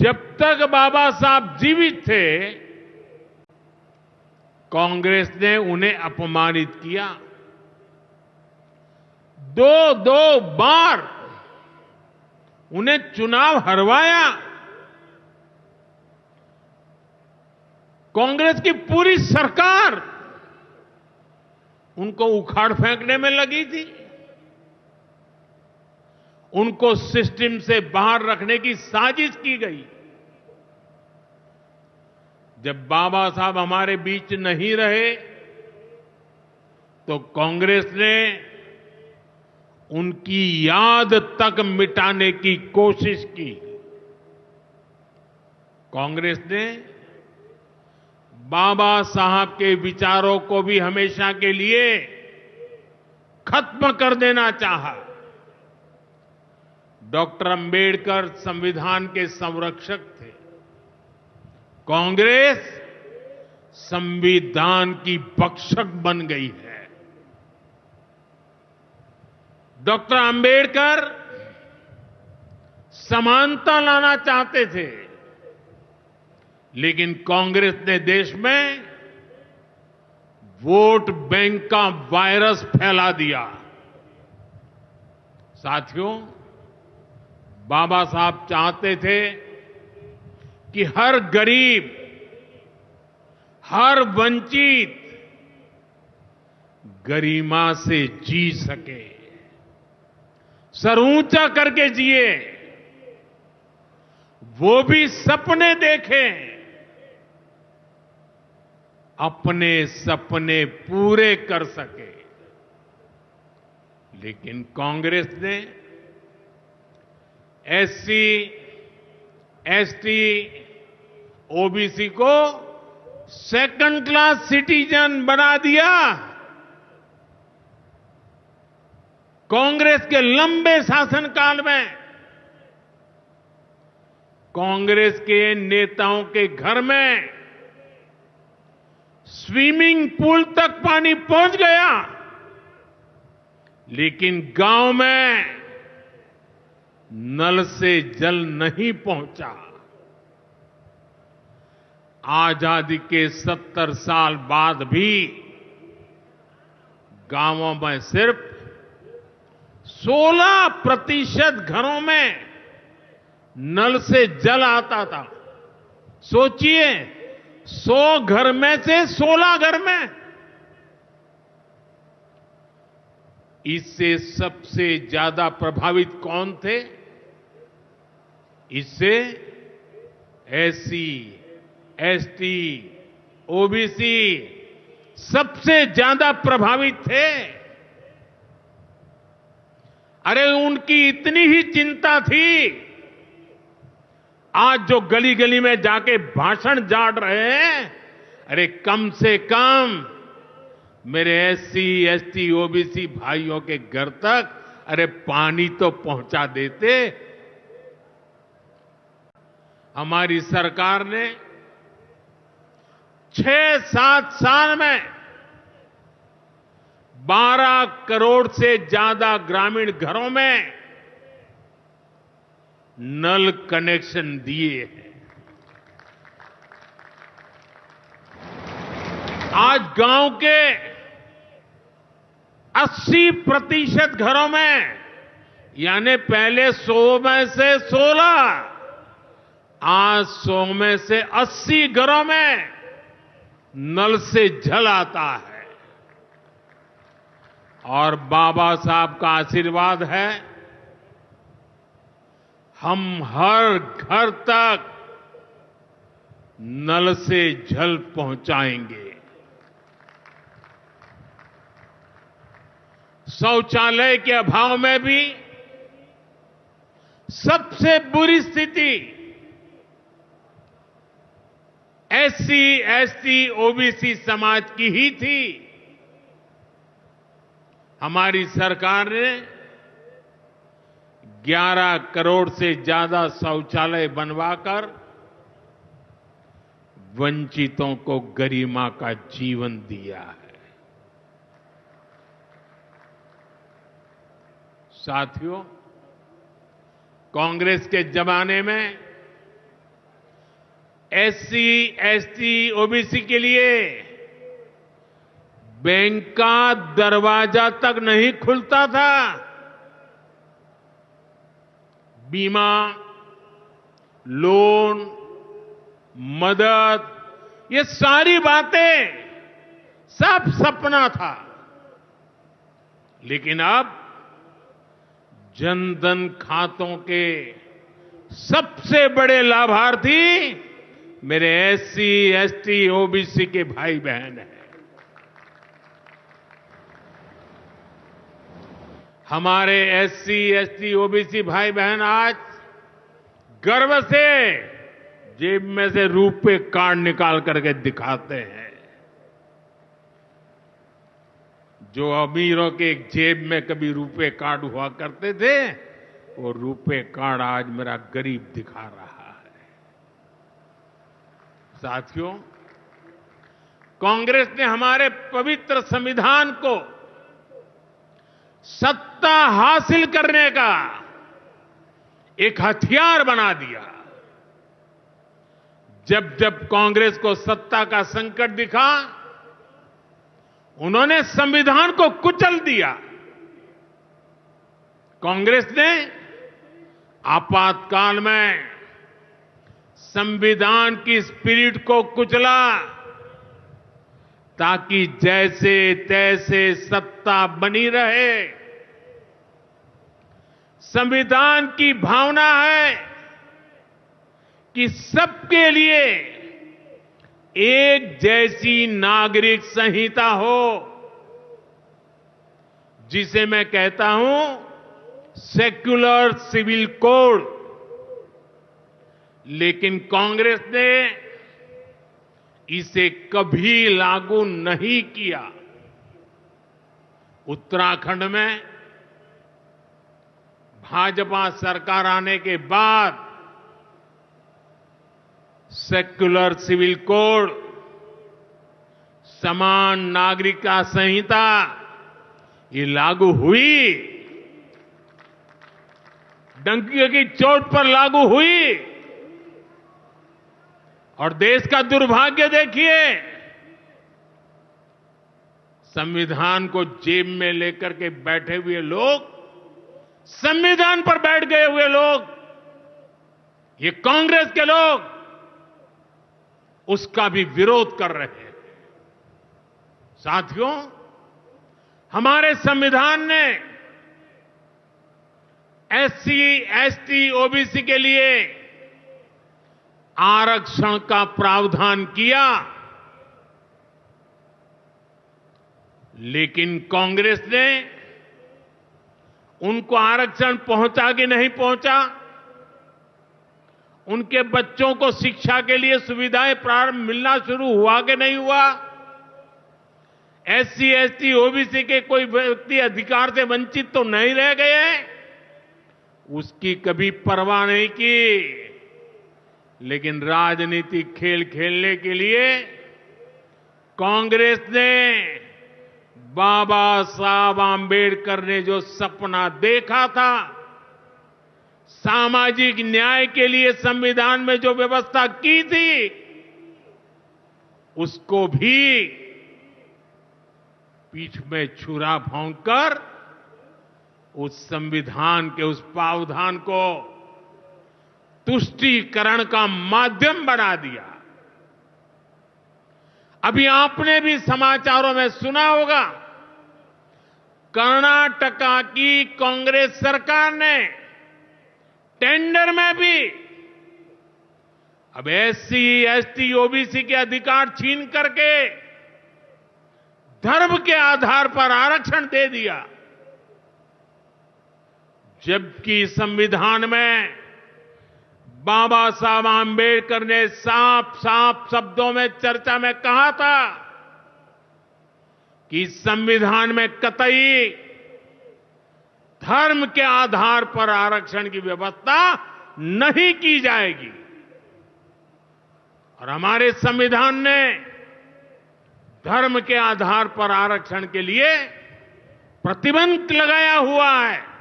जब तक बाबा साहब जीवित थे, कांग्रेस ने उन्हें अपमानित किया। दो दो बार उन्हें चुनाव हरवाया। कांग्रेस की पूरी सरकार उनको उखाड़ फेंकने में लगी थी। उनको सिस्टम से बाहर रखने की साजिश की गई। जब बाबा साहब हमारे बीच नहीं रहे, तो कांग्रेस ने उनकी याद तक मिटाने की कोशिश की। कांग्रेस ने बाबा साहब के विचारों को भी हमेशा के लिए खत्म कर देना चाहा। डॉक्टर अंबेडकर संविधान के संरक्षक थे। कांग्रेस संविधान की भक्षक बन गई है। डॉक्टर अंबेडकर समानता लाना चाहते थे, लेकिन कांग्रेस ने देश में वोट बैंक का वायरस फैला दिया। साथियों, बाबा साहब चाहते थे कि हर गरीब, हर वंचित गरिमा से जी सके, सर ऊंचा करके जिए, वो भी सपने देखें, अपने सपने पूरे कर सके। लेकिन कांग्रेस ने एससी, एसटी, ओबीसी को सेकंड क्लास सिटीजन बना दिया। कांग्रेस के लंबे शासनकाल में कांग्रेस के नेताओं के घर में स्विमिंग पूल तक पानी पहुंच गया, लेकिन गांव में नल से जल नहीं पहुंचा। आजादी के 70 साल बाद भी गांवों में सिर्फ 16% घरों में नल से जल आता था। सोचिए, 100 घर में से 16 घर में। इससे सबसे ज्यादा प्रभावित कौन थे? इससे एससी, एसटी, ओबीसी सबसे ज्यादा प्रभावित थे। अरे उनकी इतनी ही चिंता थी, आज जो गली गली में जाके भाषण झाड़ रहे हैं, अरे कम से कम मेरे एससी, एसटी, ओबीसी भाइयों के घर तक अरे पानी तो पहुंचा देते। हमारी सरकार ने 6-7 साल में 12 करोड़ से ज्यादा ग्रामीण घरों में नल कनेक्शन दिए हैं। आज गांव के 80% घरों में, यानी पहले 100 में से 16, आज 100 में से 80 घरों में नल से जल आता है। और बाबा साहब का आशीर्वाद है, हम हर घर तक नल से जल पहुंचाएंगे। शौचालय के अभाव में भी सबसे बुरी स्थिति एससी, एसटी, ओबीसी समाज की ही थी। हमारी सरकार ने 11 करोड़ से ज्यादा शौचालय बनवाकर वंचितों को गरिमा का जीवन दिया है। साथियों, कांग्रेस के जमाने में एससी, एसटी, ओबीसी के लिए बैंक का दरवाजा तक नहीं खुलता था। बीमा, लोन, मदद, ये सारी बातें सब सपना था। लेकिन अब जनधन खातों के सबसे बड़े लाभार्थी मेरे एससी, एसटी, ओबीसी के भाई बहन हैं। हमारे एससी, एसटी, ओबीसी भाई बहन आज गर्व से जेब में से रुपए कार्ड निकाल करके दिखाते हैं। जो अमीरों के जेब में कभी रुपए कार्ड हुआ करते थे, वो रुपए कार्ड आज मेरा गरीब दिखा रहा है। साथियों, कांग्रेस ने हमारे पवित्र संविधान को सत्ता हासिल करने का एक हथियार बना दिया। जब जब कांग्रेस को सत्ता का संकट दिखा, उन्होंने संविधान को कुचल दिया। कांग्रेस ने आपातकाल में संविधान की स्पिरिट को कुचला, ताकि जैसे तैसे सत्ता बनी रहे। संविधान की भावना है कि सबके लिए एक जैसी नागरिक संहिता हो, जिसे मैं कहता हूं सेक्युलर सिविल कोड। लेकिन कांग्रेस ने इसे कभी लागू नहीं किया। उत्तराखंड में भाजपा सरकार आने के बाद सेक्युलर सिविल कोड, समान नागरिकता संहिता, ये लागू हुई। डंकी की चोट पर लागू हुई। और देश का दुर्भाग्य देखिए, संविधान को जेब में लेकर के बैठे हुए लोग, संविधान पर बैठ गए हुए लोग, ये कांग्रेस के लोग उसका भी विरोध कर रहे हैं। साथियों, हमारे संविधान ने एससी, एसटी, ओबीसी के लिए आरक्षण का प्रावधान किया, लेकिन कांग्रेस ने उनको आरक्षण पहुंचा कि नहीं पहुंचा, उनके बच्चों को शिक्षा के लिए सुविधाएं प्रारंभ मिलना शुरू हुआ कि नहीं हुआ, एससी, एसटी, ओबीसी के कोई व्यक्ति अधिकार से वंचित तो नहीं रह गए, उसकी कभी परवाह नहीं की। लेकिन राजनीतिक खेल खेलने के लिए कांग्रेस ने बाबा साहब आंबेडकर ने जो सपना देखा था, सामाजिक न्याय के लिए संविधान में जो व्यवस्था की थी, उसको भी पीठ में छुरा भोंककर उस संविधान के उस प्रावधान को तुष्टीकरण का माध्यम बना दिया। अभी आपने भी समाचारों में सुना होगा, कर्नाटका की कांग्रेस सरकार ने टेंडर में भी अब एससी, एसटी, ओबीसी के अधिकार छीन करके धर्म के आधार पर आरक्षण दे दिया। जबकि संविधान में बाबा साहब आंबेडकर ने साफ साफ शब्दों में चर्चा में कहा था कि संविधान में कतई धर्म के आधार पर आरक्षण की व्यवस्था नहीं की जाएगी। और हमारे संविधान ने धर्म के आधार पर आरक्षण के लिए प्रतिबंध लगाया हुआ है।